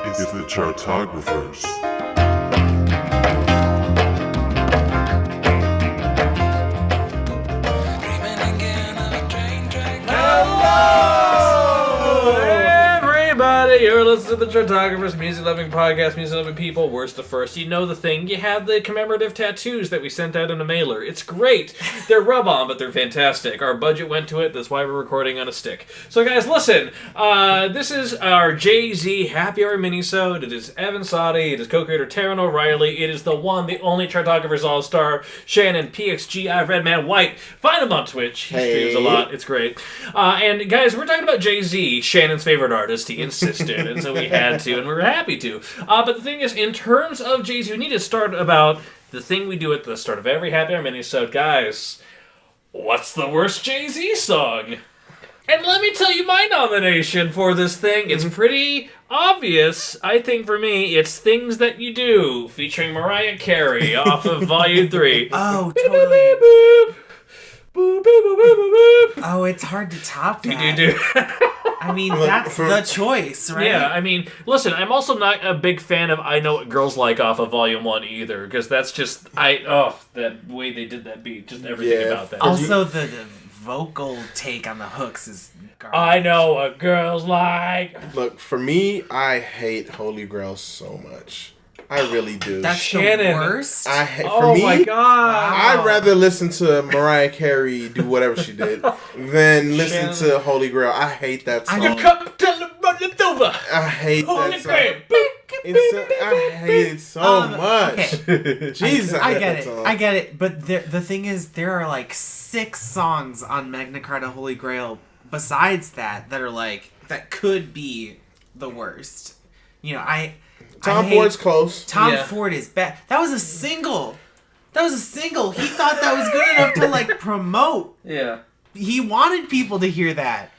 It's the Chartographers. You're listening to the Chartographers, music-loving podcast, music-loving people, worst to first. You know the thing. You have the commemorative tattoos that we sent out in a mailer. It's great. They're rub-on, but they're fantastic. Our budget went to it. That's why we're recording on a stick. So, guys, listen. This is our Jay-Z Happy Hour Minisode. It is Evan Sadi. It is co-creator Taran O'Reilly. It is the one, the only Chartographers All-Star, Shannon, PXGiRedman White. Find him on Twitch. He streams a lot. It's great. And, guys, we're talking about Jay-Z, Shannon's favorite artist. He insisted. And so we had to, and we were happy to. But the thing is, in terms of Jay-Z, we need to start about the thing we do at the start of every Happy Hour Minisode. Guys, what's the worst Jay-Z song? And let me tell you my nomination for this thing. It's pretty obvious. I think for me, it's Things That You Do, featuring Mariah Carey off of Volume 3. Oh, totally. Oh, it's hard to top that. I mean, that's the choice, right? Yeah, I mean, listen, I'm also not a big fan of I Know What Girls Like off of Volume 1 either, because that's just, that way they did that beat, just everything about that. Also, the vocal take on the hooks is garbage. I know what girls like. Look, for me, I hate Holy Grail so much. I really do. That's Shannon. the worst? For me, my God. I'd rather listen to Mariah Carey do whatever she did than listen to Holy Grail. I hate that song. I hate that song. I hate it so much. Okay. Jesus, I get it. I get it. But the thing is, there are like 6 songs on Magna Carta Holy Grail besides that are like, that could be the worst. You know, Tom Ford's close. Tom Ford is bad. That was a single. He thought that was good enough to like promote. Yeah. He wanted people to hear that.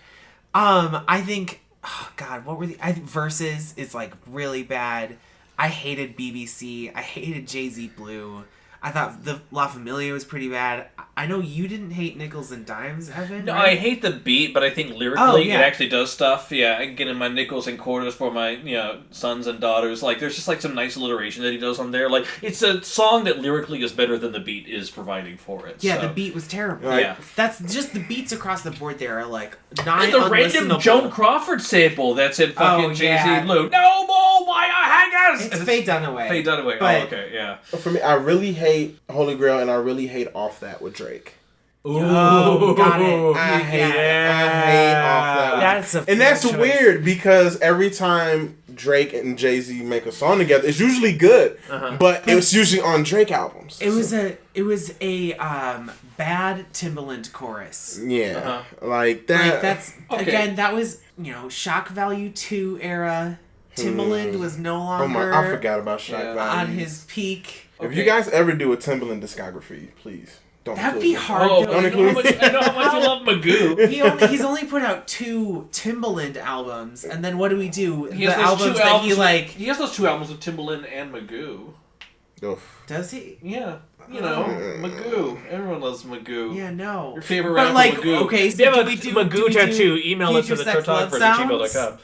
I think, oh God, what were Versus is like really bad. I hated BBC. I hated Jay-Z Blue. I thought the La Familia was pretty bad. I know you didn't hate Nickels and Dimes, Evan. No, right? I hate the beat, but I think lyrically it actually does stuff. Yeah, I can get in my nickels and quarters for my sons and daughters. Like, there's just like some nice alliteration that he does on there. Like, it's a song that lyrically is better than the beat is providing for it. Yeah, so. the beat was terrible. Yeah, that's just the beats across the board. There are like nine. And the random Joan Crawford sample that's in fucking Jay-Z Blue. No more wire hangers. It's Faye Dunaway. Faye Dunaway. But, oh, okay, yeah. For me, I really hate Holy Grail, and I really hate Off That with Drake. Ooh, got it. I hate Off That. That's choice. weird because every time Drake and Jay-Z make a song together, it's usually good, but it's usually on Drake albums. It was a bad Timbaland chorus. Yeah, like that. Like that's again, that was Shock Value 2 era. Timbaland was no longer. I forgot about Shock Value on his peak. If you guys ever do a Timbaland discography, please. That'd be hard. I know how much you love Magoo. He's only put out 2 Timbaland albums, and then what do we do? He has He has those 2 albums with Timbaland and Magoo. Oof. Does he? Yeah. Magoo. Everyone loves Magoo. Yeah, no. Your favorite rapper, Magoo. Okay, so do we do Magoo tattoo? Email it to the chartographers@gmail.com.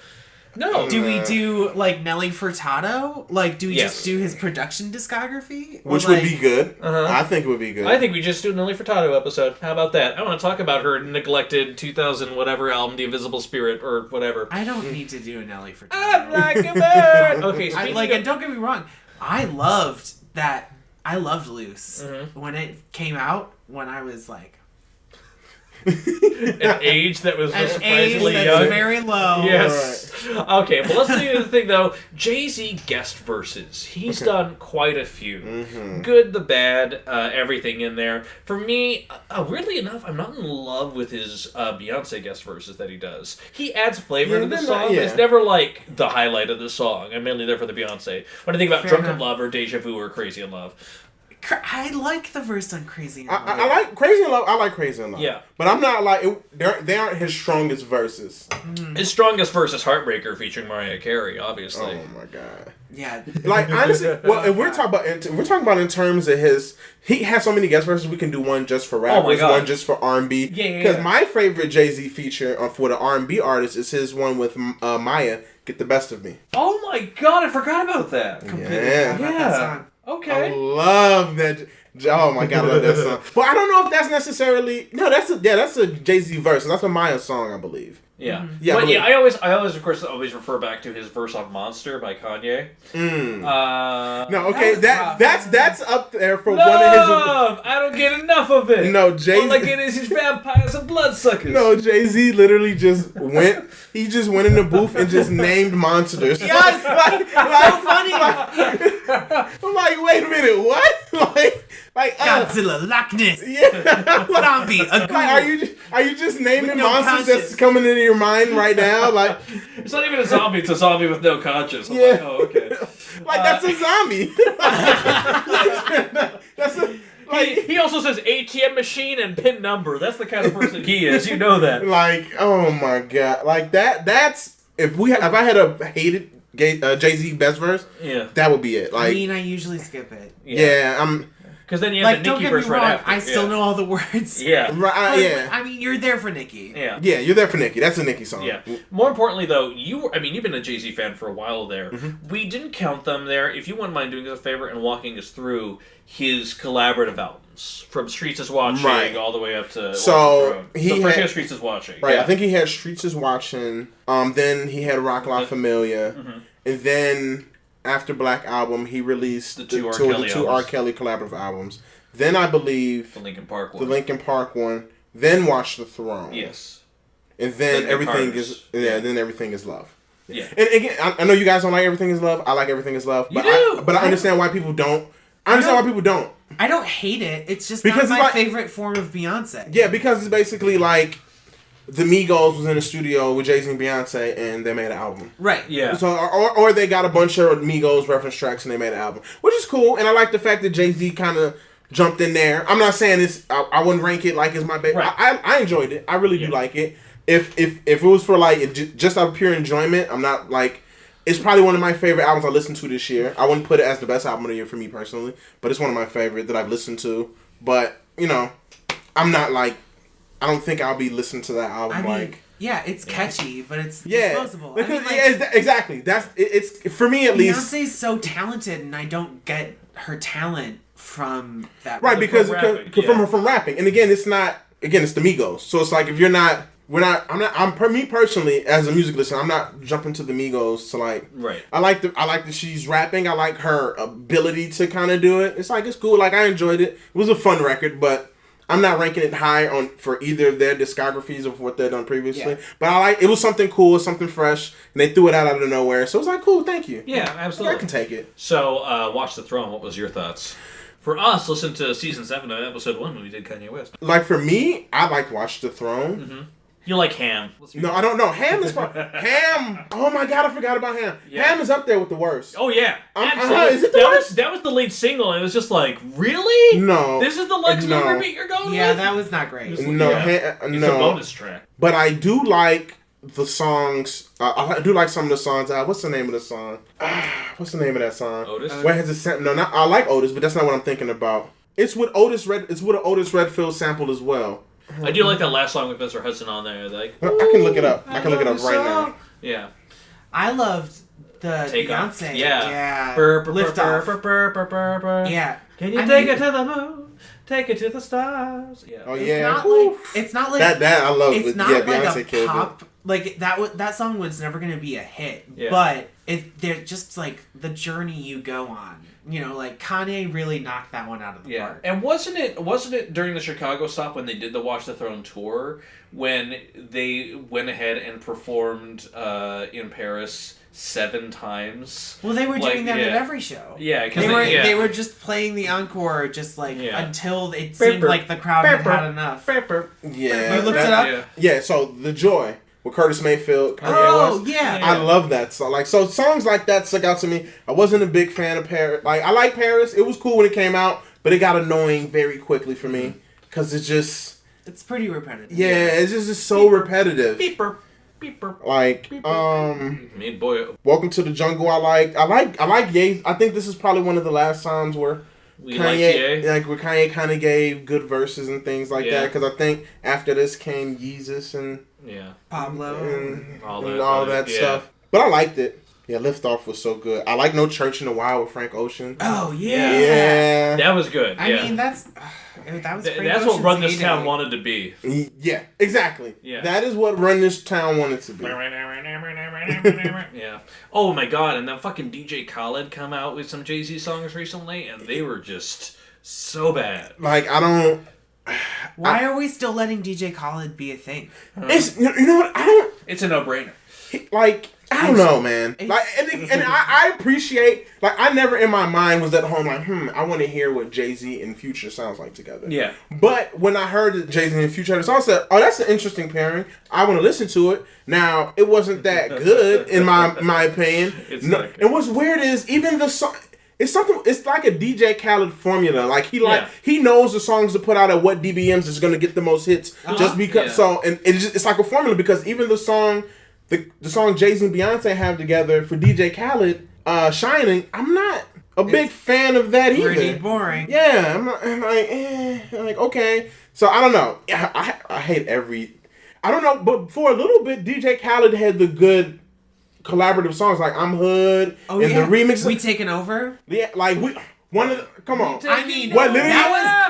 No. Do we do, like, Nelly Furtado? Like, do we just do his production discography? Which would be good. I think it would be good. I think we just do a Nelly Furtado episode. How about that? I want to talk about her neglected 2000 whatever album, The Invisible Spirit, or whatever. I don't need to do a Nelly Furtado. I'm like a bird! Okay, and don't get me wrong. I loved that. I loved Loose. When it came out, when I was, like... An age that was surprisingly young. Very low. Yes. Right. Okay, well, let's do the thing, though. Jay-Z guest verses. He's done quite a few. Good, the bad, everything in there. For me, weirdly enough, I'm not in love with his Beyonce guest verses that he does. He adds flavor to the song, but it's never, like, the highlight of the song. I'm mainly there for the Beyonce. When I think about Drunken Love or Deja Vu or Crazy in Love. I like the verse on Crazy in Love. I like Crazy in Love. I like Crazy in Love. Yeah. But I'm not like... They aren't his strongest verses. His strongest verse is Heartbreaker featuring Mariah Carey, obviously. Oh, my God. Yeah. Like honestly, well, if we're talking about in terms of he has so many guest verses. We can do one just for rappers, one just for R&B. Yeah. Because my favorite Jay-Z feature for the R&B artist is his one with Maya, "Get the Best of Me." Oh my god, I forgot about that. Yeah. That song. Okay. I love that. Oh my god, I love that song. But I don't know if that's necessarily that's a Jay-Z verse. That's a Maya song, I believe. Yeah. Mm-hmm. Yeah, But but- yeah, I always of course refer back to his verse on Monster by Kanye. No, okay, That was that's up there for one of Love! I don't get enough of it. his. No, Jay. All I get is his vampires and bloodsuckers. No, Jay-Z literally just went. He just went in the booth and just named monsters. Yes! like, So funny! I'm like, wait a minute, what? like, Godzilla, Loch Ness, yeah. zombie, a Like, ghoul. are you just naming With no monsters that's conscience. coming into your mind right now? Like, It's not even a zombie, it's a zombie with no conscience. I'm Yeah. like, oh, okay. like that's a zombie. That's a He also says ATM machine and pin number. That's the kind of person he is. You know that. like, oh my god, like that's if I had a hated Jay-Z best verse, Yeah. that would be it. Like, I mean, I usually skip it. yeah, I'm. Because then you have Like, the don't Nicki get me verse right wrong, after. I still yeah. know all the words. Yeah. Right, But, yeah. I mean, you're there for Nicki. Yeah. Yeah, you're there for Nicki. That's a Nicki song. Yeah. More importantly, though, you've been a Jay-Z fan for a while there. Mm-hmm. We didn't count them there. If you wouldn't mind doing us a favor and walking us through his collaborative albums, from Streets is Watching Right. all the way up to So, Watch the Throne. he so first had- he had Streets is Watching. Right, Yeah. I think he had Streets is Watching. Then he had Rock La Familia, and then after Black Album, he released The two R. Kelly R. albums. Kelly collaborative albums. Then I believe the Linkin Park the one. Linkin Park one. Then Watch the Throne. Yes. And then Linkin everything Parkers. is Then everything is love. Yeah. And again, I know you guys don't like Everything Is Love. I like Everything Is Love. But You do! I understand why people don't. I understand why people don't. I don't hate it. It's just Because not it's my like- favorite form of Beyonce. Yeah, because it's basically like the Migos was in the studio with Jay-Z and Beyonce, and they made an album. Right. Yeah. So, or they got a bunch of Migos reference tracks and they made an album, which is cool. And I like the fact that Jay-Z kind of jumped in there. I'm not saying it's. I wouldn't rank it like it's my favorite. Right. I enjoyed it. I really do like it. If it was for like just out of pure enjoyment, I'm not like. It's probably one of my favorite albums I listened to this year. I wouldn't put it as the best album of the year for me personally, but it's one of my favorite that I've listened to. But you know, I'm not like. I don't think I'll be listening to that album I mean, like. yeah, it's catchy, but it's Yeah, disposable. because, I mean, like, yeah, exactly. It's for me at least. Beyonce's so talented, and I don't get her talent from that. Right, because From rapping, from rapping, and again, it's not. Again, it's the Migos, so it's like if you're not, we're not. I'm not. Me personally, as a music listener, I'm not jumping to the Migos to like. Right. I like that she's rapping. I like her ability to kind of do it. It's like it's cool. Like I enjoyed it. It was a fun record, but I'm not ranking it high on for either of their discographies of what they've done previously. Yeah. But I like it was something cool, something fresh, and they threw it out of nowhere. So it was like cool. Thank you. Yeah, I absolutely. can take it. So, Watch the Throne. What was your thoughts? For us, listen to season 7 of episode 1 when we did Kanye West. Like for me, I like Watch the Throne. Mm-hmm. You like Ham. No, I don't know. Ham is Ham. Oh my god, I forgot about Ham. Yeah. Ham is up there with the worst. Oh, yeah. Is it the worst? That was the lead single, and it was just like, really? No. This is the Lex No. Luger beat you're going Yeah, with? that was not great. No, Yeah. no. It's a bonus track. But I do like the songs. I do like some of the songs. What's the name of the song? What's the name of that song? Otis? Where has it? No, not. I like Otis, but that's not what I'm thinking about. It's with Otis Red. It's with an Otis Redfield sample as well. I do like that last song with Mr. Hudson on there. Like, I can look it up. I can look it up right now. Yeah. I loved the Take Off. Beyonce. Yeah. Yeah. Burr, burr, Lift burr, off. burr, burr, burr, burr, burr. Yeah. Can you I take mean- it to the moon? Take it to the stars. Yeah. Oh It's yeah. not Whew. like it's not like that I love. it's It. not Yeah, like Beyonce a killed pop. Like that song was never gonna be a hit, Yeah. but they're just like the journey you go on. You know, like Kanye really knocked that one out of the Yeah, park. and wasn't it during the Chicago stop when they did the Watch the Throne tour when they went ahead and performed in Paris 7 times? Well, they were Like, doing that yeah. at every show. Yeah, because They were just playing the encore, just like Yeah. until it Burp, seemed burp. like the crowd Burp, had burp. had enough. Yeah. You looked that- it up? Yeah. Yeah. So The Joy with Curtis Mayfield. Kanye Oh West. yeah. Yeah. I love that song. Like, so songs like that stuck out to me. I wasn't a big fan of Paris. Like, I like Paris. It was cool when it came out, but it got annoying very quickly for me because it's just, It's pretty repetitive. yeah, it's just so repetitive. Beeper. Like, Mean boy. Welcome to the Jungle. I like Ye. I think this is probably one of the last times where We like Ye. like where Kanye kind of gave good verses and things like Yeah. that. Because I think after this came Yeezus and Pablo and All all that, that yeah. stuff. But I liked it. Yeah, Liftoff was so good. I like No Church in the Wild with Frank Ocean. Oh Yeah. Yeah. That was good. I Yeah. mean, that was That's what Run This Town wanted to be. Yeah, exactly. Yeah. That is what Run This Town wanted to be. Yeah. Oh my god, and then fucking DJ Khaled come out with some Jay-Z songs recently, and they were just so bad. Like, I don't... Why are we still letting DJ Khaled be a thing? It's, you know what? I don't... It's a no-brainer. Like, I don't know, man. Like, and I appreciate, like, I never in my mind was at home like, I want to hear what Jay-Z and Future sounds like together. Yeah. But when I heard that Jay-Z and Future had a song, I said, oh, that's an interesting pairing. I want to listen to it. Now, it wasn't that good, in my opinion. It's no, not good. and what's weird is, even the song... It's like a DJ Khaled formula. Like he knows the songs to put out at what DBMs is gonna get the most hits. Just because and it's like a formula because even the song Jay-Z and Beyonce have together for DJ Khaled, Shannon, I'm not a big fan of that either. Pretty boring. Yeah, I'm like okay. So I don't know. I hate I don't know, but for a little bit DJ Khaled had the good collaborative songs like I'm Hood and the remix. We Taking Over? Yeah, like come on. I mean, what, literally?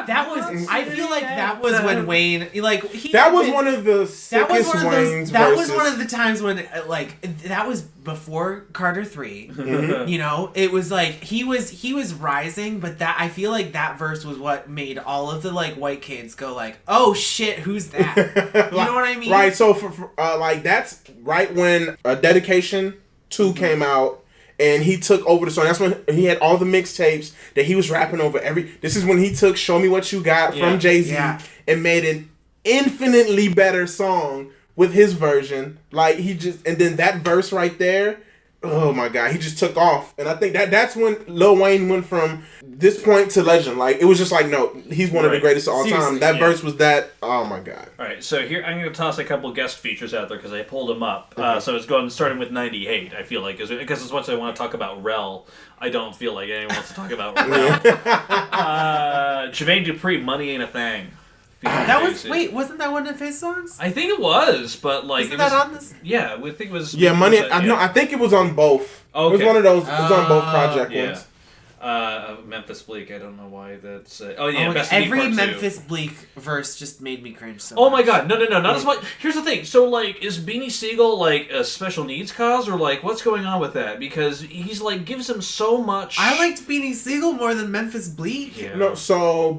that was I feel like that was when Wayne that was one of the sickest Wayne's that verses. was one of the times when that was before Carter 3. Mm-hmm. You know, it was like he was rising, but that I feel like that verse was what made all of the like white kids go like, "Oh shit, who's that?" You know what I mean? Right, so for like that's right when Dedication 2 came out. And he took over the song. That's when he had all the mixtapes that he was rapping over This is when he took "Show Me What You Got" from Jay-Z and made an infinitely better song with his version. Like and then that verse right there, oh my god, he just took off. And I think that's when Lil Wayne went from this point to legend. Like it was just like, no, he's one of the greatest of all time. That verse was that. Oh my god. All right, so here I'm going to toss a couple guest features out there because I pulled them up. So it's starting with 98. I feel like because as much as I want to talk about Rel, I don't feel like anyone wants to talk about Rel. Jermaine Dupri, "Money Ain't a Thing." Wasn't that one of his songs? I think it was, but like Isn't that on this? Yeah, I think it was. Yeah, Money. I think it was on both. Okay. It was one of those. It was on both project ones. Memphis Bleak. I don't know why that's. Every Memphis Bleak verse just made me cringe so Oh much. my god, no, not as much. Here's the thing. So, like, is Beanie Siegel, like, a special needs cause, or, like, what's going on with that? Because he's, like, gives him so much... I liked Beanie Siegel more than Memphis Bleak. Yeah. No, so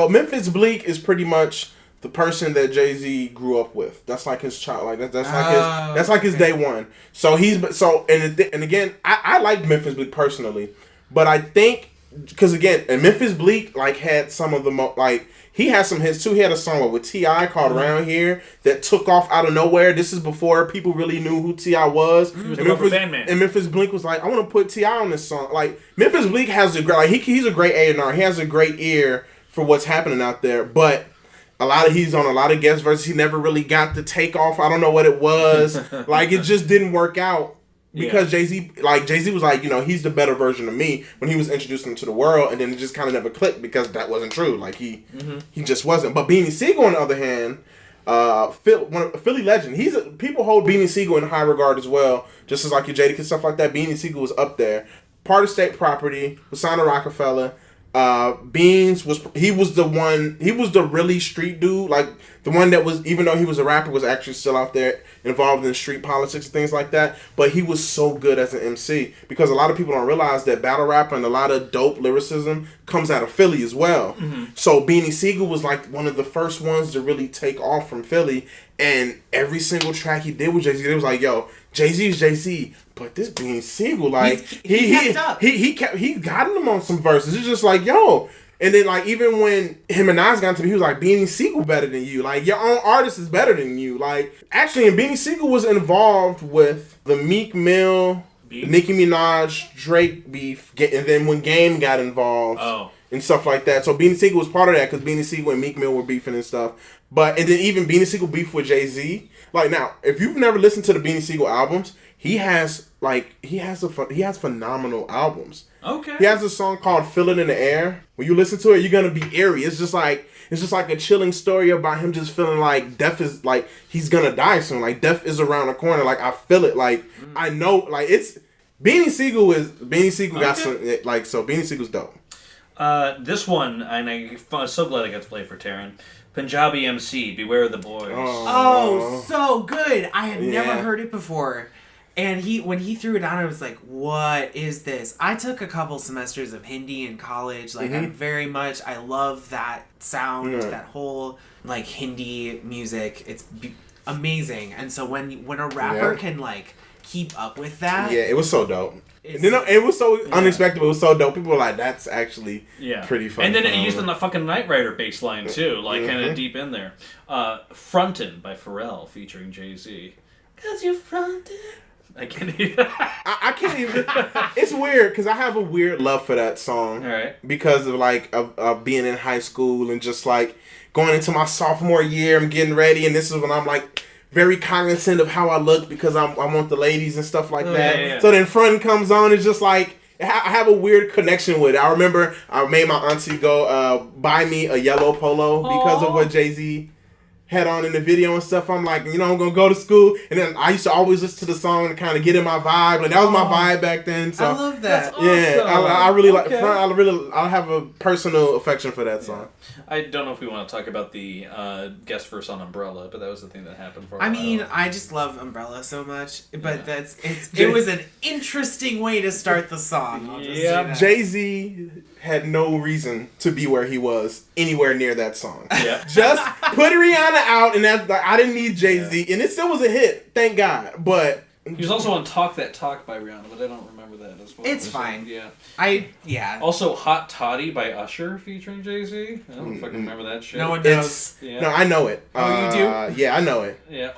Memphis Bleak is pretty much the person that Jay-Z grew up with. That's like his child. Like that's like his day one. So and again, I like Memphis Bleak personally, but I think because again, and Memphis Bleak like had some of the he had some hits too. He had a song with T.I. called "Around Here" that took off out of nowhere. This is before people really knew who T.I. was. He was the rubber band man. And Memphis Bleak was like, I want to put T.I. on this song. Like Memphis Bleak has a great he's a great A&R. He has a great ear for what's happening out there, but he's on a lot of guest verses. He never really got the takeoff. I don't know what it was. Like it just didn't work out because Jay-Z was like, he's the better version of me when he was introducing him to the world, and then it just kind of never clicked because that wasn't true. Like he just wasn't. But Beanie Siegel, on the other hand, Philly legend. People hold Beanie Siegel in high regard as well. Just as like your Jadakiss stuff like that, Beanie Siegel was up there. Part of state property, was signed to Rockefeller. Beans was the really street dude, like the one that was, even though he was a rapper, was actually still out there involved in street politics and things like that. But he was so good as an MC because a lot of people don't realize that battle rap and a lot of dope lyricism comes out of Philly as well. So Beanie Siegel was like one of the first ones to really take off from Philly, and every single track he did with Jay-Z, it was like, yo, Jay-Z is Jay-Z, but this Beanie Siegel, like he got him on some verses. It's just like, yo. And then like even when him and Nas got into me, he was like, Beanie Siegel better than you. Like your own artist is better than you. Like actually, and Beanie Siegel was involved with the Meek Mill, Nicki Minaj, Drake beef, and then when Game got involved and stuff like that. So Beanie Siegel was part of that because Beanie Siegel and Meek Mill were beefing and stuff. But and then even Beanie Sigel beef with Jay-Z. Like now, if you've never listened to the Beanie Sigel albums, he has phenomenal albums. Okay. He has a song called "Feel It in the Air." When you listen to it, you're gonna be eerie. It's just like a chilling story about him just feeling like death is like he's gonna die soon. Like death is around the corner. Like I feel it. Like I know. Like it's Beanie Sigel got some like so. Beanie Siegel's dope. This one, and I'm so glad I got to play for Taran. Punjabi MC, Beware the Boys. Oh, so good. I had never heard it before. And when he threw it on, I was like, what is this? I took a couple semesters of Hindi in college. Like, I love that sound, that whole, like, Hindi music. It's amazing. And so when a rapper can, like, keep up with that. Yeah, it was so dope. It was so unexpected. It was so dope. People were like, "That's actually pretty fun." And then it used on the fucking Knight Rider bass line too, like kind of deep in there. "Frontin" by Pharrell featuring Jay-Z. 'Cause you frontin'. I can't even. I can't even. It's weird because I have a weird love for that song. All right. Because of of being in high school and just like going into my sophomore year, I'm getting ready, and this is when I'm like very cognizant of how I look because I want the ladies and stuff like that. Yeah. So then Front comes on, it's just like I have a weird connection with it. I remember I made my auntie go buy me a yellow polo because of what Jay-Z had on in the video and stuff. I'm like, I'm gonna go to school, and then I used to always listen to the song and kind of get in my vibe. Like that was my vibe back then. So I love that. Yeah, I really like Front. I have a personal affection for that song. I don't know if we want to talk about the guest verse on Umbrella, but that was the thing that happened for a while. I mean, I just love Umbrella so much, but it was an interesting way to start the song. Jay-Z had no reason to be where he was anywhere near that song. Yeah. Just put Rihanna out, and that's like I didn't need Jay-Z, and it still was a hit, thank God. But he was also on "Talk That Talk" by Rihanna, but I don't remember that as well. It's fine. Yeah. Also, "Hot Toddy" by Usher featuring Jay-Z. I don't fucking remember that shit. No one knows. No, I know it. Oh, you do? Yeah, I know it. Yeah.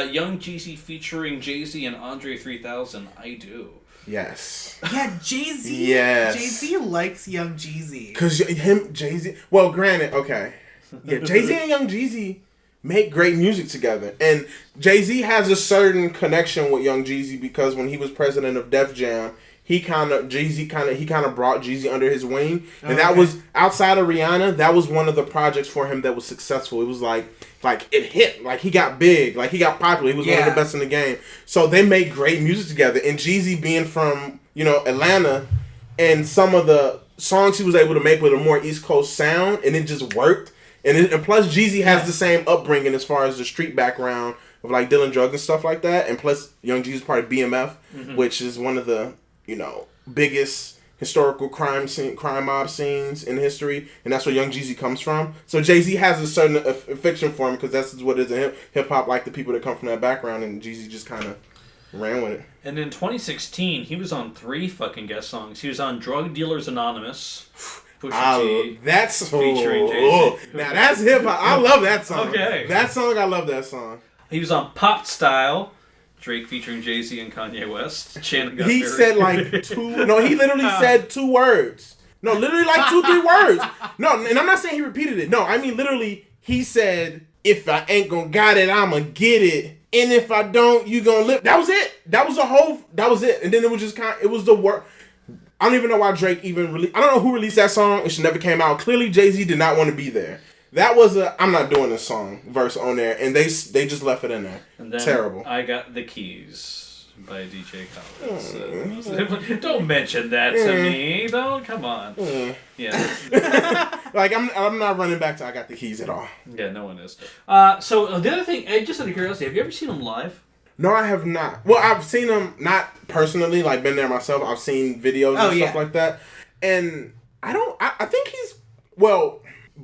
Young Jeezy featuring Jay-Z and Andre 3000. I do. Yes. Yeah, Jay-Z. Yes. Jay-Z likes Young Jeezy. Cause Jay-Z. Well, granted, okay. Yeah, Jay-Z and Young Jeezy make great music together, and Jay-Z has a certain connection with Young Jeezy because when he was president of Def Jam, he kind of brought Jeezy under his wing, and that was outside of Rihanna. That was one of the projects for him that was successful. It was like it hit, like he got big, like he got popular. He was one of the best in the game. So they made great music together, and Jeezy being from Atlanta, and some of the songs he was able to make with a more East Coast sound, and it just worked. And plus, Jeezy has the same upbringing as far as the street background of like dealing drugs and stuff like that. And plus, Young Jeezy's part of BMF, which is one of the biggest historical crime mob scenes in history, and that's where Young Jeezy comes from. So Jay-Z has a certain affection for him because that's what it is in hip hop, like the people that come from that background, and Jeezy just kind of ran with it. And in 2016, he was on 3 fucking guest songs. He was on "Drug Dealers Anonymous." That's featuring Jay-Z. Now that's hip hop. I love that song. Okay. That song, I love that song. He was on "Pop Style," Drake featuring Jay-Z and Kanye West. Shannon got He said like 2. No, he literally said 2 words. No, literally like 2-3 words. No, and I'm not saying he repeated it. No, I mean literally he said, "If I ain't gonna got it, I'ma get it. And if I don't, you gonna live." That was it. That was it. And then it was just it was the word. I don't even know why Drake even released. I don't know who released that song. It should never came out. Clearly, Jay-Z did not want to be there. That was "I'm not doing this song" verse on there, and they just left it in there. And then terrible. "I Got the Keys" by DJ Khaled. Don't mention that to me. Don't, come on. Yeah. Like I'm not running back to "I Got the Keys" at all. Yeah, no one is. So the other thing, just out of curiosity, have you ever seen him live? No, I have not. Well, I've seen him, not personally, like been there myself. I've seen videos and stuff like that. And I think he's,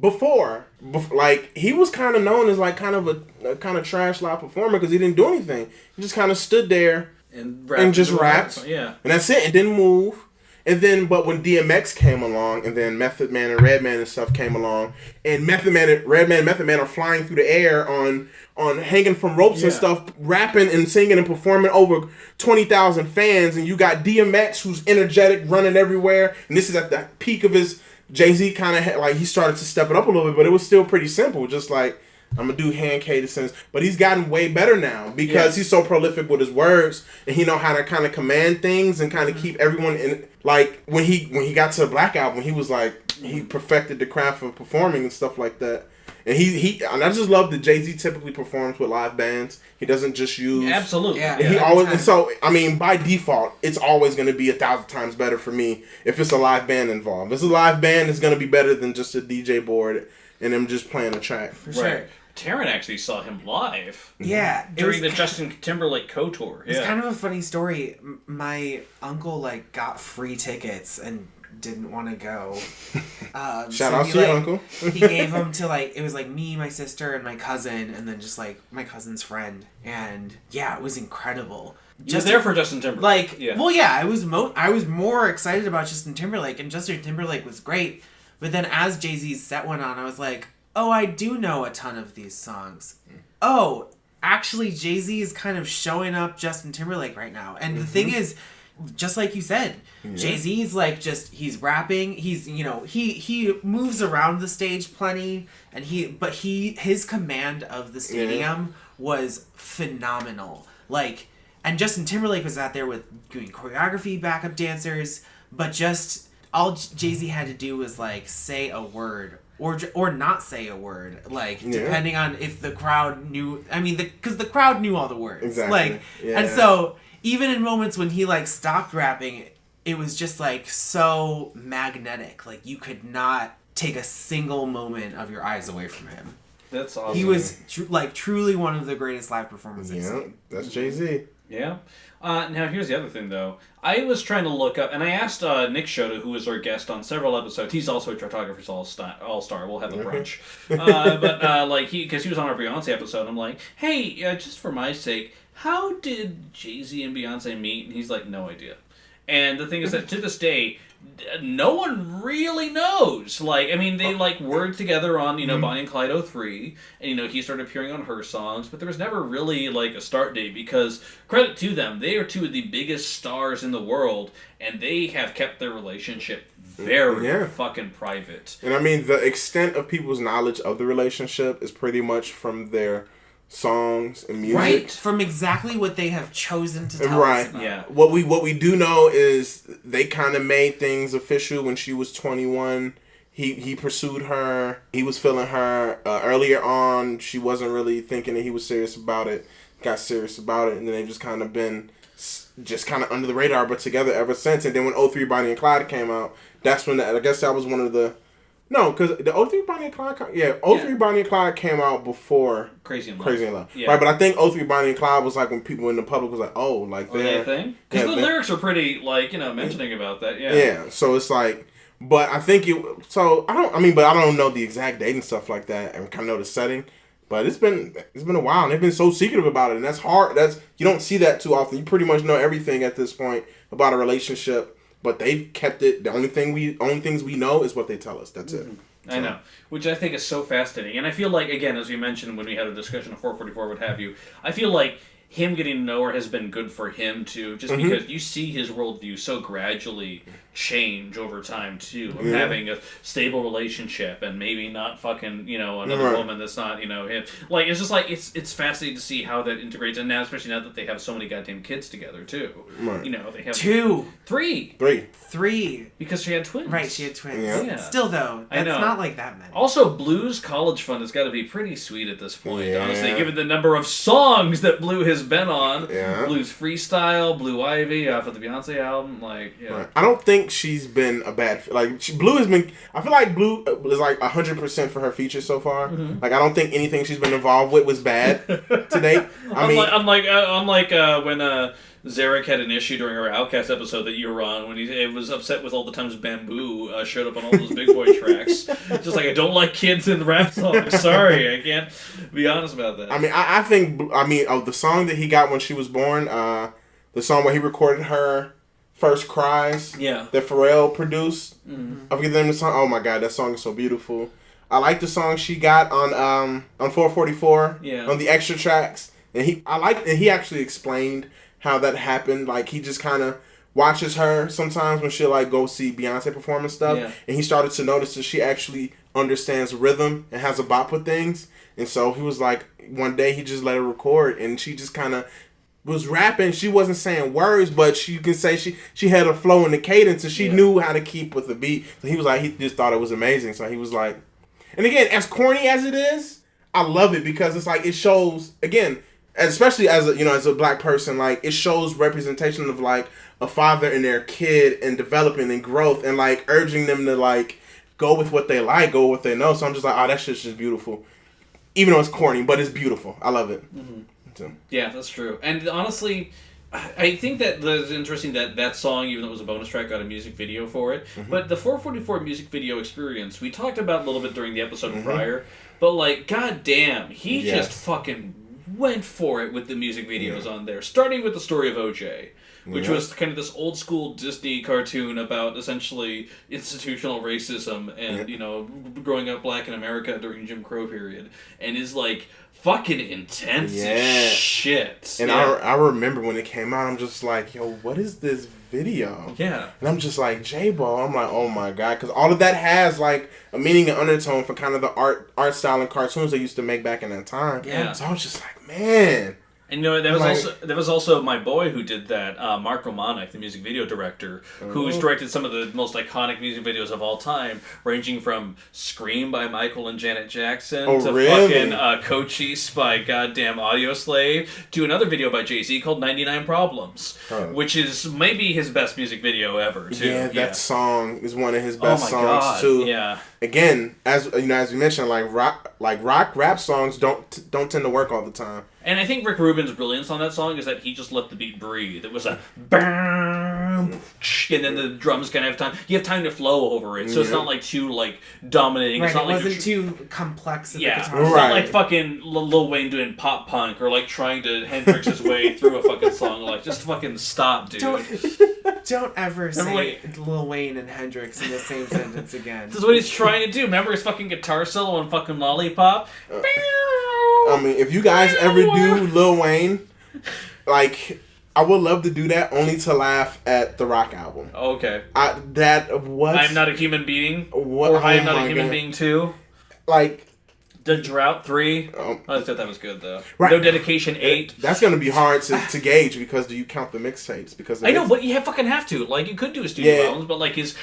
before, like, he was kind of known as like kind of a kind of trash live performer because he didn't do anything. He just kind of stood there and just rapped. Yeah. And that's it. And didn't move. And then, but when DMX came along, and then Method Man and Redman and stuff came along, and Redman and Method Man are flying through the air on hanging from ropes and stuff, rapping and singing and performing over 20,000 fans, and you got DMX who's energetic, running everywhere, and this is at the peak of his Jay-Z kind of like he started to step it up a little bit, but it was still pretty simple. Just like I'm gonna do hand cadence, but he's gotten way better now because he's so prolific with his words and he know how to kind of command things and kind of keep everyone in. Like when he got to the Black Album, he was like he perfected the craft of performing and stuff like that. And and I just love that Jay-Z typically performs with live bands. He doesn't just use absolutely. Yeah. And he always and so I mean by default it's always going to be 1,000 times better for me if it's a live band involved. If it's a live band, it's going to be better than just a DJ board and them just playing a track. For sure. Right. Taran actually saw him live. Yeah. During the Justin Timberlake co-tour. It's kind of a funny story. My uncle like got free tickets and didn't want to go. Shout out to your uncle. He gave them to like it was like me, my sister, and my cousin, and then just like my cousin's friend. And yeah, it was incredible. Just there for Justin Timberlake. I was more excited about Justin Timberlake, and Justin Timberlake was great. But then as Jay-Z's set went on, I was like, oh, I do know a ton of these songs. Oh, actually, Jay-Z is kind of showing up Justin Timberlake right now. And the thing is, just like you said, Jay-Z's like he's rapping. He's he moves around the stage plenty, and his command of the stadium was phenomenal. Like, and Justin Timberlake was out there with doing choreography, backup dancers, but just all Jay-Z had to do was like say a word. Or not say a word, like depending on if the crowd knew. I mean, because the crowd knew all the words, exactly. And so even in moments when he like stopped rapping, it was just like so magnetic. Like you could not take a single moment of your eyes away from him. That's awesome. He was truly one of the greatest live performers I've seen. That's Jay-Z. Yeah. Now, here's the other thing, though. I was trying to look up, and I asked Nick Shota, who was our guest on several episodes. He's also a Chartographer's All-Star. We'll have a brunch. Because he was on our Beyonce episode, I'm like, hey, just for my sake, how did Jay-Z and Beyonce meet? And he's like, no idea. And the thing is that to this day, no one really knows. Like, I mean, they like worked together on, Bonnie and Clyde 03, and he started appearing on her songs, but there was never really like a start date because credit to them, they are two of the biggest stars in the world, and they have kept their relationship very fucking private. And I mean, the extent of people's knowledge of the relationship is pretty much from their songs and music. Right, from exactly what they have chosen to tell us about. Yeah. What we do know is they kind of made things official when she was 21. He pursued her. He was feeling her. Earlier on, she wasn't really thinking that he was serious about it. Got serious about it, and then they've just kind of been just kind of under the radar, but together ever since. And then when 03 Bonnie and Clyde came out, that's when I guess that was one of the... No, because the 03 Bonnie and Clyde... Bonnie and Clyde came out before... Crazy in Love. Yeah. Right, but I think 03 Bonnie and Clyde was like when people in the public was like, oh, like they're... thing? Because the lyrics are pretty, like, mentioning about that, Yeah, so it's like... But I think it... So, I don't know the exact date and stuff like that. I kind of know the setting. But it's been a while, and they've been so secretive about it, and that's hard. You don't see that too often. You pretty much know everything at this point about a relationship. But they've kept it. The only things we know is what they tell us. That's it. So. I know, which I think is so fascinating. And I feel like, again, as we mentioned when we had a discussion of 444, what have you, I feel like him getting to know her has been good for him too, just because you see his worldview so gradually change over time too, of having a stable relationship and maybe not fucking another woman that's not him. Like it's just like it's fascinating to see how that integrates, and now especially now that they have so many goddamn kids together too. Right. They have Three. Because she had twins. Right, she had twins. Yeah. Still though, that's not like that many. Also, Blue's college fund has got to be pretty sweet at this point, honestly, given the number of songs that Blue has been on. Yeah. Blue's Freestyle, Blue Ivy off of the Beyonce album, Right. I don't think she's been a bad... Blue has been... I feel like Blue is like 100% for her features so far. Mm-hmm. Like, I don't think anything she's been involved with was bad to date. Unlike when Zarek had an issue during our Outcast episode that you were on when he was upset with all the times Bamboo showed up on all those Big Boy tracks. Just like, I don't like kids in rap songs. Sorry, I can't be honest about that. I mean, I think the song that he got when she was born, the song where he recorded her first cries, that Pharrell produced. I forget the name of the song. Oh my god, that song is so beautiful. I like the song she got on 444 on the extra tracks, and he actually explained how that happened. Like, he just kind of watches her sometimes when she'll like go see Beyonce perform and stuff. Yeah. And he started to notice that she actually understands rhythm and has a bop with things. And so he was like, one day he just let her record, and she just kind of was rapping. She wasn't saying words, but you can say she had a flow and the cadence, and she knew how to keep with the beat. So he was like, he just thought it was amazing. So he was like, and again, as corny as it is, I love it because it's like it shows, again, especially as a, as a black person, like it shows representation of like a father and their kid and development and growth and like urging them to like go with what they like, go with what they know. So I'm just like, oh, that shit's just beautiful. Even though it's corny, but it's beautiful. I love it. Mm-hmm. So. Yeah, that's true. And honestly, I think that it's interesting that song, even though it was a bonus track, got a music video for it. Mm-hmm. But the 444 music video experience, we talked about a little bit during the episode prior, but like, goddamn, he just fucking went for it with the music videos on there. Starting with the story of OJ, which was kind of this old school Disney cartoon about essentially institutional racism and, growing up black in America during Jim Crow period. And is like fucking intense as shit. And I remember when it came out, I'm just like, yo, what is this video? Yeah. And I'm just like, J-Ball, I'm like, oh my God. Because all of that has like a meaning and undertone for kind of the art style and cartoons they used to make back in that time. Yeah. So I was just like, man. And there was also my boy who did that, Mark Romanek, the music video director, who's directed some of the most iconic music videos of all time, ranging from Scream by Michael and Janet Jackson to fucking Cochise by goddamn Audioslave to another video by Jay-Z called 99 Problems, which is maybe his best music video ever, too. Yeah, that song is one of his best songs, too. Yeah. Again, as we mentioned, rap songs don't tend to work all the time. And I think Rick Rubin's brilliance on that song is that he just let the beat breathe. It was a bam, and then the drums kind of have time. You have time to flow over it, so it's not like too like dominating. Right, it's not it like wasn't too complex. In the guitar. It's not like fucking Lil Wayne doing pop punk or like trying to Hendrix his way through a fucking song. Like, just fucking stop, dude. Don't ever say Lil Wayne and Hendrix in the same sentence again. This is what he's trying to do. Remember his fucking guitar solo on fucking Lollipop? I mean, if you guys ever do Lil Wayne, like, I would love to do that only to laugh at the Rock album. Okay. I'm Not a Human Being? What? Or I Am Not a Human Being 2? Like... The Drought 3? I thought that was good, though. Right. No Dedication 8? That's going to be hard to gauge because do you count the mixtapes? Because I know, but you fucking have to. Like, you could do a studio albums, but like his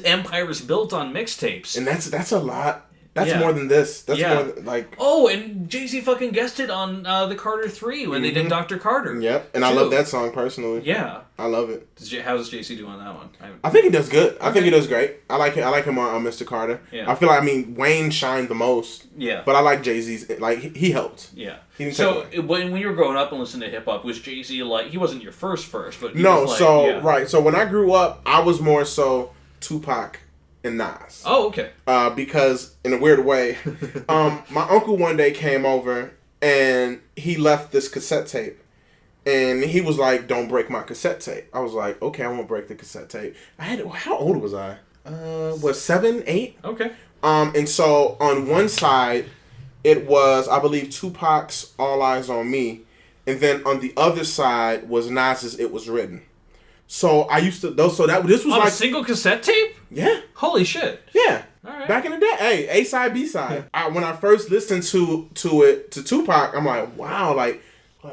empire is built on mixtapes. And that's a lot. That's more than this. That's more than, like... Oh, and Jay-Z fucking guested on the Carter 3 when they did Dr. Carter. Yep, and I love that song personally. Yeah. I love it. How does Jay-Z do on that one? I think he does good. I think he does great. I like him on Mr. Carter. Yeah. I feel like, Wayne shined the most. Yeah. But I like Jay-Z's, like, he helped. Yeah. He didn't so, when you were growing up and listening to hip-hop, was Jay-Z, like, he wasn't your first, but he no, was like, so, right. So, when I grew up, I was more so Tupac and Nas. Oh, okay. Because, in a weird way, my uncle one day came over and he left this cassette tape. And he was like, don't break my cassette tape. I was like, okay, I won't break the cassette tape. How old was I? 7, 8? Okay. And so, on one side, it was, I believe, Tupac's All Eyes on Me. And then on the other side was Nas's It Was Written. So I used to this was on like a single cassette tape? Yeah. Holy shit. Yeah. All right. Back in the day, hey, A side, B side. When I first listened to Tupac, I'm like, wow, like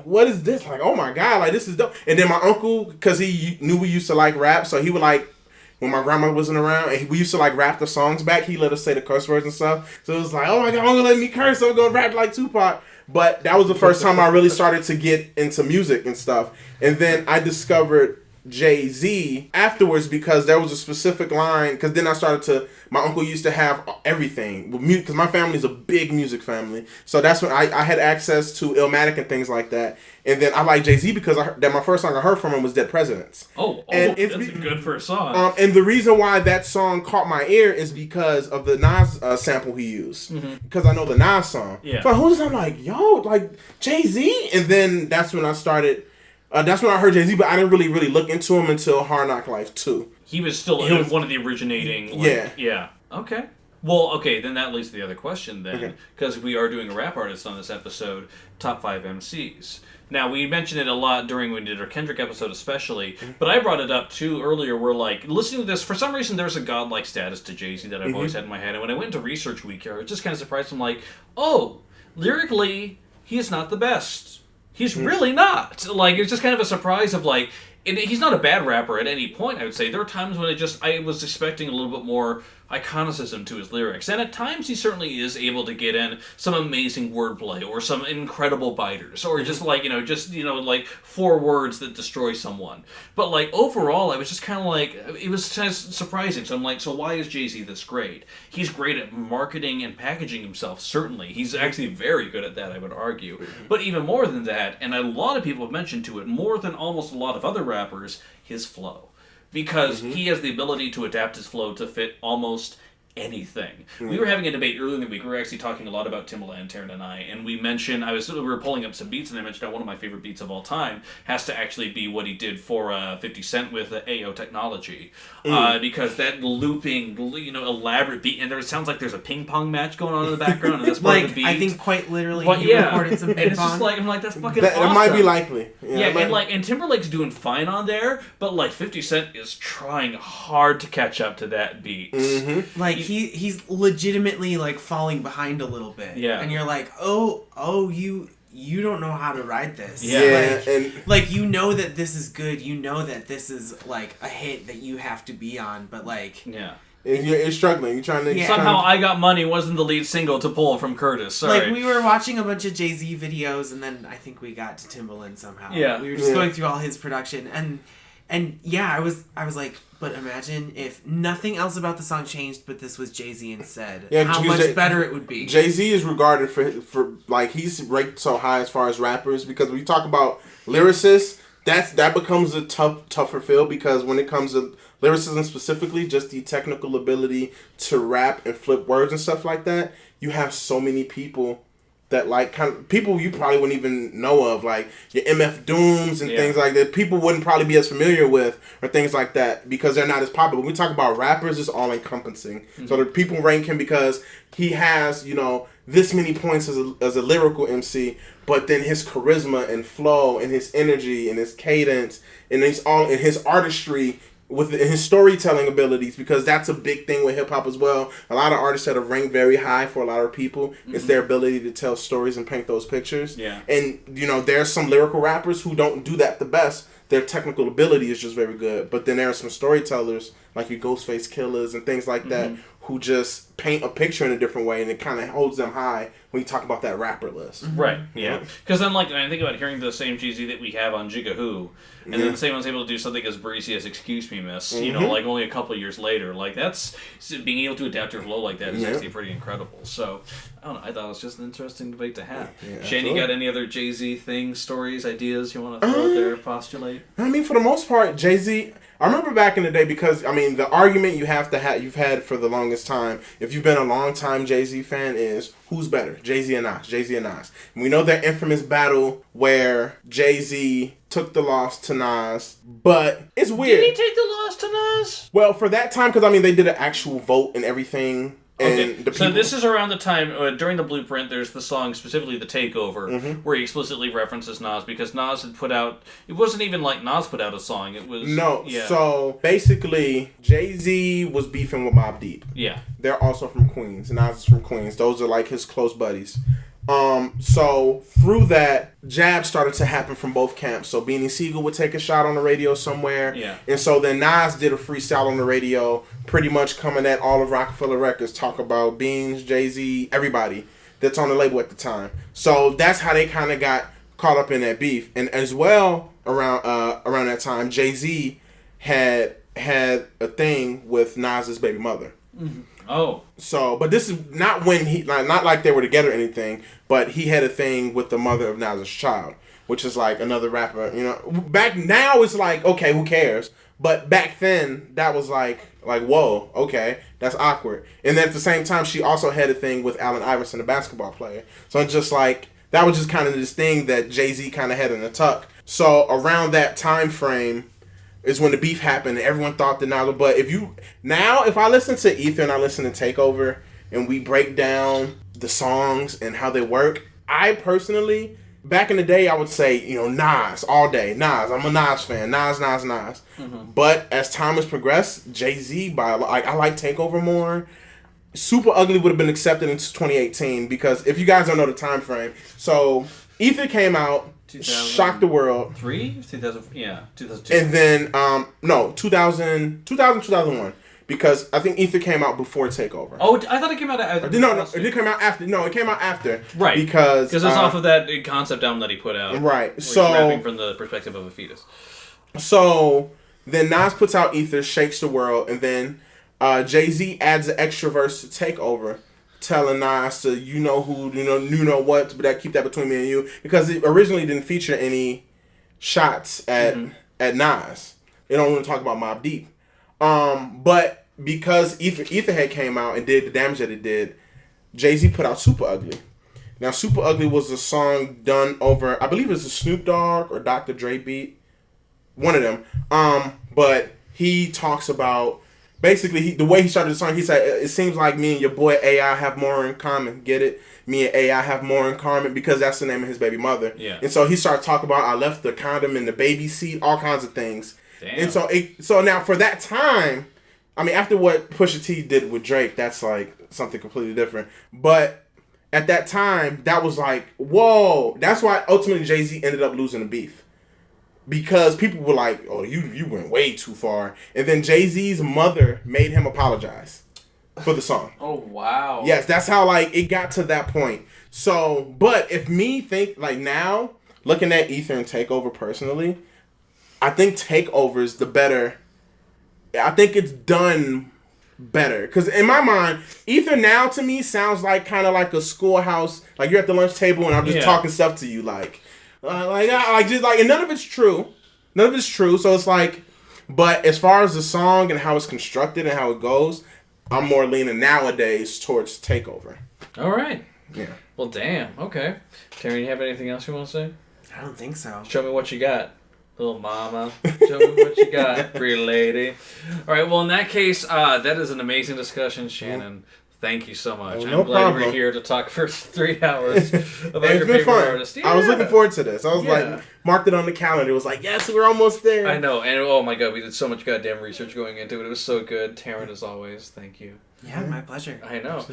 what is this? Like, oh my God, like this is dope. And then my uncle, because he knew we used to like rap, so he would like when my grandma wasn't around, and we used to like rap the songs back. He let us say the curse words and stuff. So it was like, oh my God, I'm gonna let me curse. I'm gonna rap like Tupac. But that was the first time I really started to get into music and stuff. And then I discovered Jay-Z afterwards because there was a specific line, because then I started to, my uncle used to have everything, because my family is a big music family, so that's when I had access to Illmatic and things like that. And then I like Jay-Z because my first song I heard from him was Dead Presidents. And that's a good first song. And the reason why that song caught my ear is because of the Nas sample he used, because I know the Nas song. Yeah. So I'm like, yo, like Jay-Z, and then that's when I started. That's when I heard Jay-Z, but I didn't really look into him until Hard Knock Life 2. He was still one of the originating. Yeah. Okay. Well, okay, then that leads to the other question then, because we are doing a rap artist on this episode, top 5 MCs. Now, we mentioned it a lot during when we did our Kendrick episode especially, but I brought it up too earlier where, like, listening to this, for some reason there's a godlike status to Jay-Z that I've always had in my head, and when I went into Research Week here, I was just kind of surprised. I'm like, oh, lyrically, he's not the best. He's really not. Like, it's just kind of a surprise of, like, he's not a bad rapper at any point, I would say. There are times when I was expecting a little bit more iconicism to his lyrics. And at times he certainly is able to get in some amazing wordplay or some incredible biters or just like, like 4 words that destroy someone. But like overall, I was just kind of like, it was kind of surprising. So I'm like, so why is Jay-Z this great? He's great at marketing and packaging himself, certainly. He's actually very good at that, I would argue. But even more than that, and a lot of people have mentioned to it, more than almost a lot of other rappers, his flow. Because he has the ability to adapt his flow to fit almost anything. We were having a debate earlier in the week. We were actually talking a lot about Timbaland, Taran, and I, and we mentioned, we were pulling up some beats, and I mentioned that one of my favorite beats of all time has to actually be what he did for 50 Cent with AO Technology. Because that looping, elaborate beat, and it sounds like there's a ping pong match going on in the background, and that's part of the beat. I think quite literally but, he recorded some ping and it's pong. just like, I'm like, that's fucking awesome. It might be likely. And Timberlake's doing fine on there, but like 50 Cent is trying hard to catch up to that beat. Like he's legitimately like falling behind a little bit. Yeah. And you're like, oh, you don't know how to ride this. Yeah. Like you know that this is good. You know that this is like a hit that you have to be on, but like you're struggling. You're trying to somehow I Got Money wasn't the lead single to pull from Curtis. Sorry. Like we were watching a bunch of Jay-Z videos, and then I think we got to Timbaland somehow. Yeah. We were just going through all his production, and yeah, I was like, but imagine if nothing else about the song changed, but this was Jay-Z instead. Yeah, how much better it would be. Jay-Z is regarded for like he's ranked so high as far as rappers, because when you talk about lyricists, that becomes a tougher field, because when it comes to lyricism specifically, just the technical ability to rap and flip words and stuff like that, you have so many people that like kind of people you probably wouldn't even know of, like your MF Dooms and things like that. People wouldn't probably be as familiar with, or things like that, because they're not as popular. When we talk about rappers, it's all encompassing. So the people rank him because he has, this many points as a lyrical MC, but then his charisma and flow and his energy and his cadence and his artistry with his storytelling abilities, because that's a big thing with hip-hop as well. A lot of artists that have ranked very high for a lot of people, it's their ability to tell stories and paint those pictures. Yeah. And, there's some lyrical rappers who don't do that the best. Their technical ability is just very good. But then there are some storytellers, like your Ghostface Killers and things like that, who just paint a picture in a different way, and it kind of holds them high when you talk about that rapper list. Right, yeah. Because then, like, I think about hearing the same Jay-Z that we have on Jigga Who, and then the same one's able to do something as breezy as Excuse Me Miss, like only a couple of years later. Like, that's, being able to adapt your flow like that is actually pretty incredible. So, I don't know, I thought it was just an interesting debate to have. Yeah, Shane, you got any other Jay-Z things, stories, ideas you want to throw out there, postulate? I mean, for the most part, Jay-Z, I remember back in the day, because, I mean, the argument you've had for the longest time, if you've been a long time Jay-Z fan, is who's better, Jay-Z and Nas, Jay-Z and Nas. And we know that infamous battle where Jay-Z took the loss to Nas, but it's weird. Did he take the loss to Nas? Well, for that time, because, I mean, they did an actual vote and everything. And so this is around the time, during the Blueprint, there's the song, specifically The Takeover, where he explicitly references Nas, because Nas had put out, it wasn't even like Nas put out a song, it was... No, so basically, Jay-Z was beefing with Mobb Deep. Yeah. They're also from Queens, Nas is from Queens. Those are like his close buddies. So through that, jabs started to happen from both camps. So Beanie Siegel would take a shot on the radio somewhere. Yeah. And so then Nas did a freestyle on the radio, pretty much coming at all of Rockefeller Records, talk about Beans, Jay-Z, everybody that's on the label at the time. So that's how they kind of got caught up in that beef. And as well, around that time, Jay-Z had a thing with Nas's baby mother. Mm-hmm. Oh. So, but this is not when not like they were together or anything, but he had a thing with the mother of Nas's child, which is like another rapper, Back now it's like, okay, who cares? But back then, that was like, whoa, okay, that's awkward. And then at the same time, she also had a thing with Allen Iverson, the basketball player. So it's just like, that was just kind of this thing that Jay-Z kind of had in a tuck. So around that time frame is when the beef happened, and everyone thought that Nas. But if I listen to Ether and I listen to Takeover, and we break down the songs and how they work. I personally, back in the day, I would say, Nas all day. Nas, I'm a Nas fan. Nas. Mm-hmm. But as time has progressed, Jay-Z, I like Takeover more. Super Ugly would have been accepted in 2018 because if you guys don't know the time frame, so Ether came out, shocked the world. 2002. And then 2001 because I think Ether came out before Takeover. Oh, I thought it came out after. No, it did come out after. No, it came out after. Right. Because it's off of that concept album that he put out. Right. So rapping from the perspective of a fetus. So then Nas puts out Ether, shakes the world, and then Jay-Z adds an extra verse to Takeover, telling Nas to you know what, but keep that between me and you, because it originally didn't feature any shots at Nas. It don't really talk about Mobb Deep. But because Ether had came out and did the damage that it did, Jay-Z put out Super Ugly. Now Super Ugly was a song done over, I believe it's a Snoop Dogg or Dr. Dre beat. One of them. But he talks about basically the way he started the song. He said, "It seems like me and your boy AI have more in common. Get it? Me and AI have more in common," because that's the name of his baby mother. Yeah. And so he started talking about, I left the condom in the baby seat, all kinds of things. Damn. And so now for that time, I mean, after what Pusha T did with Drake, that's like something completely different. But at that time, that was like, whoa. That's why ultimately Jay-Z ended up losing the beef. Because people were like, oh, you went way too far. And then Jay-Z's mother made him apologize for the song. Oh, wow. Yes, that's how, it got to that point. So, but if me think, now, looking at Ether and Takeover personally, I think Takeover is the better. I think it's done better. Because in my mind, Ether now to me sounds like kind of like a schoolhouse. Like you're at the lunch table and I'm just talking stuff to you. And none of it's true. None of it's true. So it's but as far as the song and how it's constructed and how it goes, I'm more leaning nowadays towards Takeover. All right. Yeah. Well, damn. Okay. Taryn, you have anything else you want to say? I don't think so. Show me what you got, little mama. Show me what you got, pretty lady. All right. Well, in that case, that is an amazing discussion, Shannon. Thank you so much. No I'm glad problem. you were here to talk for 3 hours about It's your been favorite fun. artist. Yeah. I was looking forward to this. I was marked it on the calendar. It was yes, we're almost there. I know, and oh my god, we did so much goddamn research going into it. It was so good. Taryn, as always, thank you. Yeah, my pleasure. I know.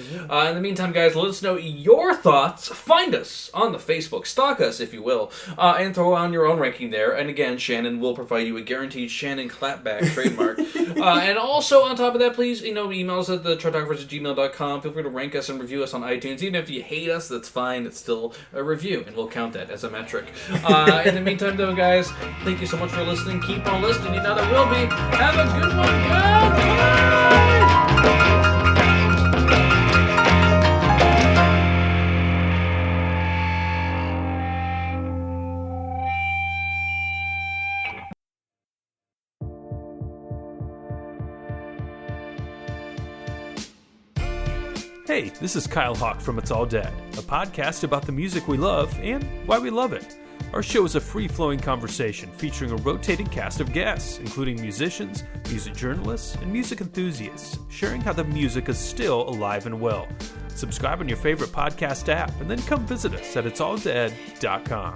In the meantime, guys, let us know your thoughts. Find us on the Facebook. Stalk us, if you will. And throw on your own ranking there. And again, Shannon will provide you a guaranteed Shannon clapback trademark. And also, on top of that, please, email us at thechartographers@gmail.com. Feel free to rank us and review us on iTunes. Even if you hate us, that's fine. It's still a review, and we'll count that as a metric. In the meantime, though, guys, thank you so much for listening. Keep on listening. You know there will be. Have a good one. Goodbye! Hey, this is Kyle Hawk from It's All Dead, a podcast about the music we love and why we love it. Our show is a free-flowing conversation featuring a rotating cast of guests, including musicians, music journalists, and music enthusiasts, sharing how the music is still alive and well. Subscribe on your favorite podcast app, and then come visit us at itsalldead.com.